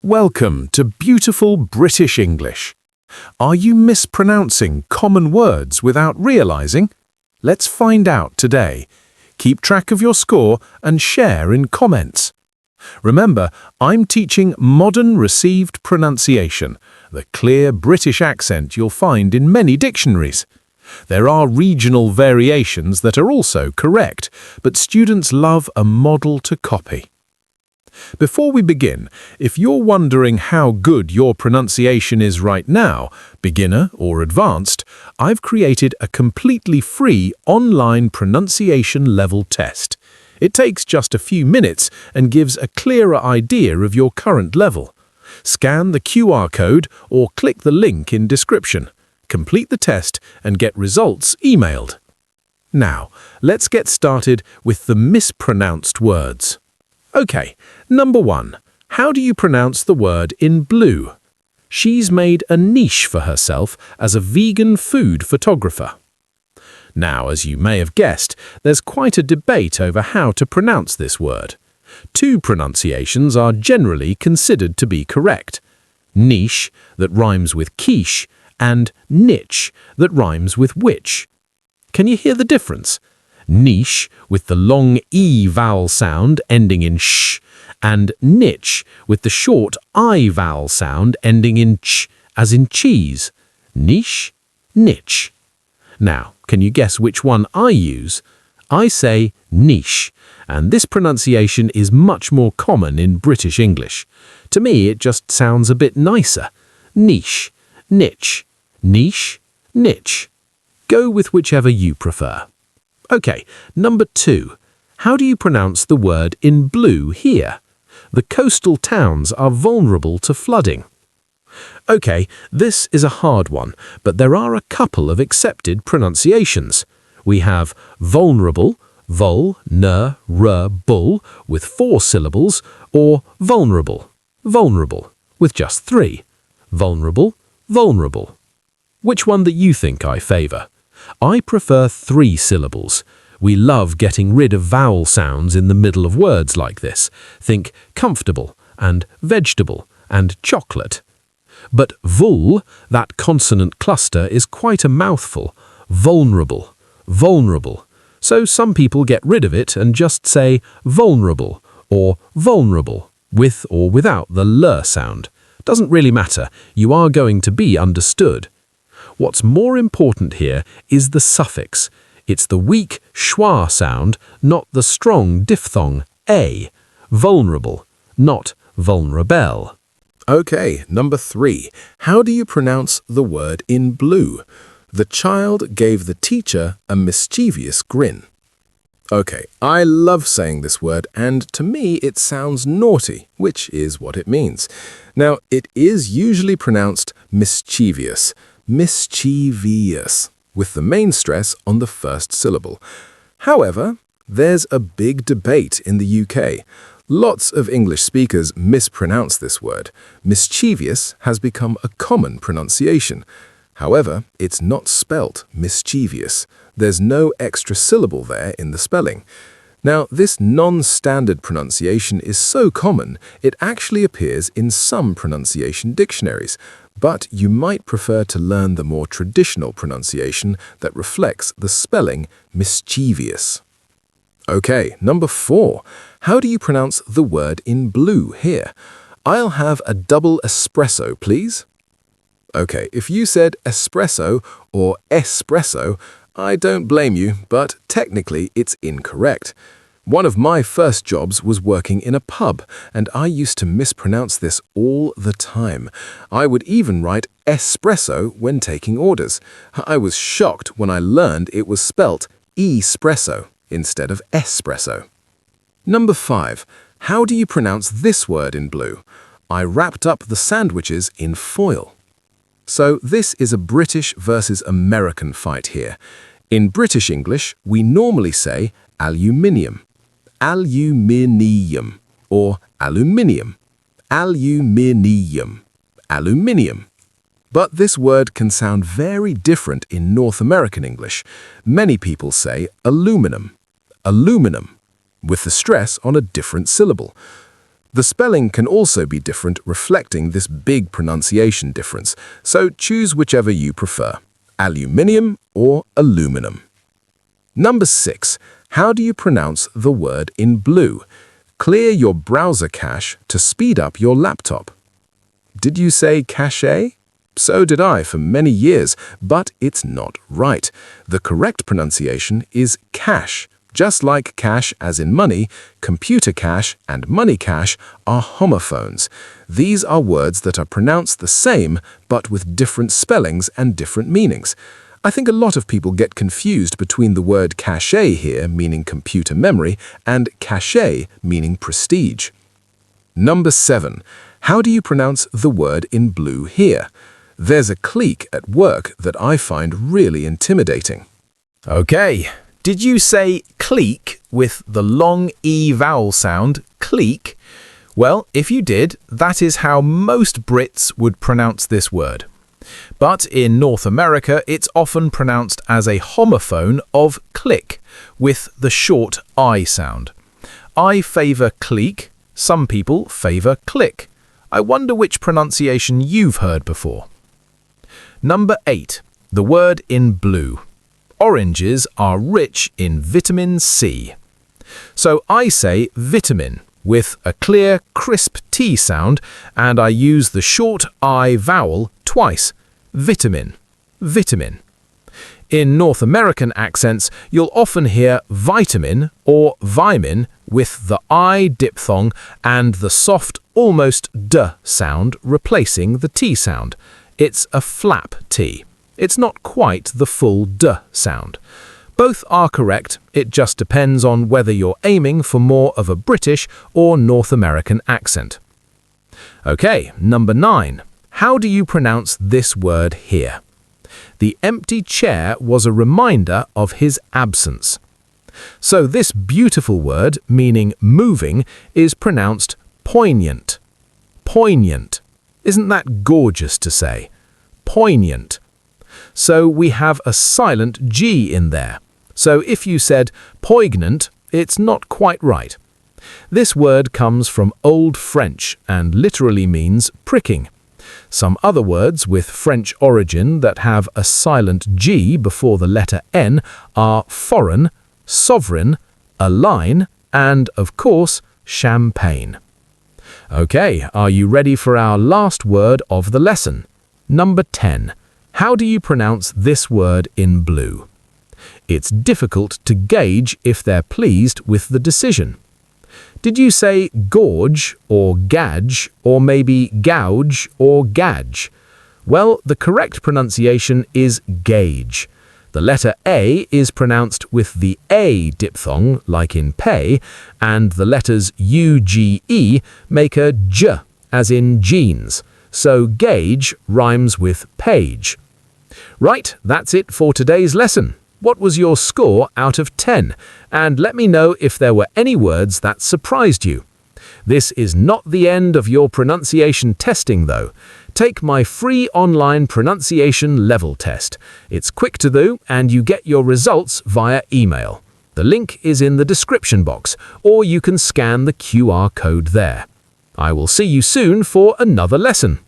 Welcome to beautiful British English. Are you mispronouncing common words without realizing? Let's find out today. Keep track of your score and share in comments. Remember, I'm teaching modern received pronunciation, the clear British accent you'll find in many dictionaries. There are regional variations that are also correct, but students love a model to copy. Before we begin, if you're wondering how good your pronunciation is right now, beginner or advanced, I've created a completely free online pronunciation level test. It takes just a few minutes and gives a clearer idea of your current level. Scan the QR code or click the link in description. Complete the test and get results emailed. Now, let's get started with the mispronounced words. Okay, number 1. How do you pronounce the word in blue? She's made a niche for herself as a vegan food photographer. Now, as you may have guessed, there's quite a debate over how to pronounce this word. Two pronunciations are generally considered to be correct. Niche, that rhymes with quiche, and niche, that rhymes with witch. Can you hear the difference? Niche, with the long E vowel sound ending in sh, and niche, with the short I vowel sound ending in ch, as in cheese. Niche, niche. Now, can you guess which one I use? I say niche, and this pronunciation is much more common in British English. To me, it just sounds a bit nicer. Niche, niche, niche, niche. Go with whichever you prefer. Okay, number 2. How do you pronounce the word in blue here? The coastal towns are vulnerable to flooding. Okay, this is a hard one, but there are a couple of accepted pronunciations. We have vulnerable, vulnerable, with 4 syllables, or vulnerable, vulnerable, with just 3. Vulnerable, vulnerable. Which one that you think I favour? I prefer 3 syllables. We love getting rid of vowel sounds in the middle of words like this. Think comfortable and vegetable and chocolate. But vul, that consonant cluster, is quite a mouthful. Vulnerable, vulnerable. So some people get rid of it and just say vulnerable or vulnerable, with or without the l sound. Doesn't really matter. You are going to be understood. What's more important here is the suffix. It's the weak schwa sound, not the strong diphthong a. Vulnerable, not vulnerable. Okay, number 3. How do you pronounce the word in blue? The child gave the teacher a mischievous grin. Okay, I love saying this word, and to me it sounds naughty, which is what it means. Now, it is usually pronounced mischievous, mischievous, with the main stress on the first syllable. However, there's a big debate in the UK. Lots of English speakers mispronounce this word. Mischievous has become a common pronunciation. However, it's not spelt mischievous. There's no extra syllable there in the spelling. Now, this non-standard pronunciation is so common, it actually appears in some pronunciation dictionaries, but you might prefer to learn the more traditional pronunciation that reflects the spelling mischievous. Okay, number 4. How do you pronounce the word in blue here? I'll have a double espresso, please. Okay, if you said espresso or espresso, I don't blame you, but technically it's incorrect. One of my first jobs was working in a pub, and I used to mispronounce this all the time. I would even write espresso when taking orders. I was shocked when I learned it was spelt espresso instead of espresso. Number 5. How do you pronounce this word in blue? I wrapped up the sandwiches in foil. So this is a British versus American fight here. In British English, we normally say aluminium, aluminium, or aluminium, aluminium, aluminium. But this word can sound very different in North American English. Many people say aluminum, aluminum, with the stress on a different syllable. The spelling can also be different, reflecting this big pronunciation difference, so choose whichever you prefer, aluminium or aluminum. Number 6. How do you pronounce the word in blue? Clear your browser cache to speed up your laptop. Did you say cache? So did I for many years, but it's not right. The correct pronunciation is cache. Just like cash as in money, computer cache and money cache are homophones. These are words that are pronounced the same, but with different spellings and different meanings. I think a lot of people get confused between the word cache here, meaning computer memory, and cachet, meaning prestige. Number 7. How do you pronounce the word in blue here? There's a clique at work that I find really intimidating. Okay, did you say clique with the long E vowel sound, clique? Well, if you did, that is how most Brits would pronounce this word. But in North America, it's often pronounced as a homophone of click, with the short I sound. I favour clique, some people favour click. I wonder which pronunciation you've heard before. Number 8. The word in blue. Oranges are rich in vitamin C. So I say vitamin with a clear, crisp T sound, and I use the short I vowel twice. Vitamin, vitamin. In North American accents, you'll often hear vitamin or vimin with the I diphthong and the soft, almost D sound replacing the T sound. It's a flap T. It's not quite the full D sound. Both are correct, it just depends on whether you're aiming for more of a British or North American accent. Okay, number 9. How do you pronounce this word here? The empty chair was a reminder of his absence. So this beautiful word, meaning moving, is pronounced poignant. Poignant. Isn't that gorgeous to say? Poignant. So we have a silent G in there. So if you said poignant, it's not quite right. This word comes from Old French and literally means pricking. Some other words with French origin that have a silent G before the letter N are foreign, sovereign, align, and, of course, champagne. Okay, are you ready for our last word of the lesson? Number 10. How do you pronounce this word in blue? It's difficult to gauge if they're pleased with the decision. Did you say gorge or gauge or maybe gouge or gauge? Well, the correct pronunciation is gauge. The letter A is pronounced with the A diphthong, like in pay, and the letters U-G-E make a J, as in jeans. So gauge rhymes with page. Right, that's it for today's lesson. What was your score out of 10? And let me know if there were any words that surprised you. This is not the end of your pronunciation testing, though. Take my free online pronunciation level test. It's quick to do, and you get your results via email. The link is in the description box, or you can scan the QR code there. I will see you soon for another lesson.